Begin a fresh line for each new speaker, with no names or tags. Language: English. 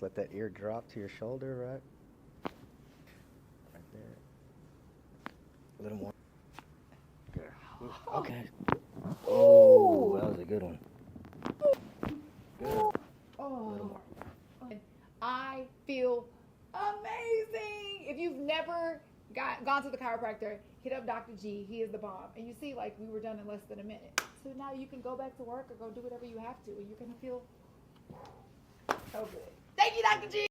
Let that ear drop to your shoulder, right? Right there. A little more. Good. Okay. Oh, that was a good one. Good. A little more.
I feel amazing. If you've never gone to the chiropractor, hit up Dr. G. He is the bomb. And you see, like, we were done in less than a minute. So now you can go back to work or go do whatever you have to, and you're going to feel so good. Thank you, Dr. G.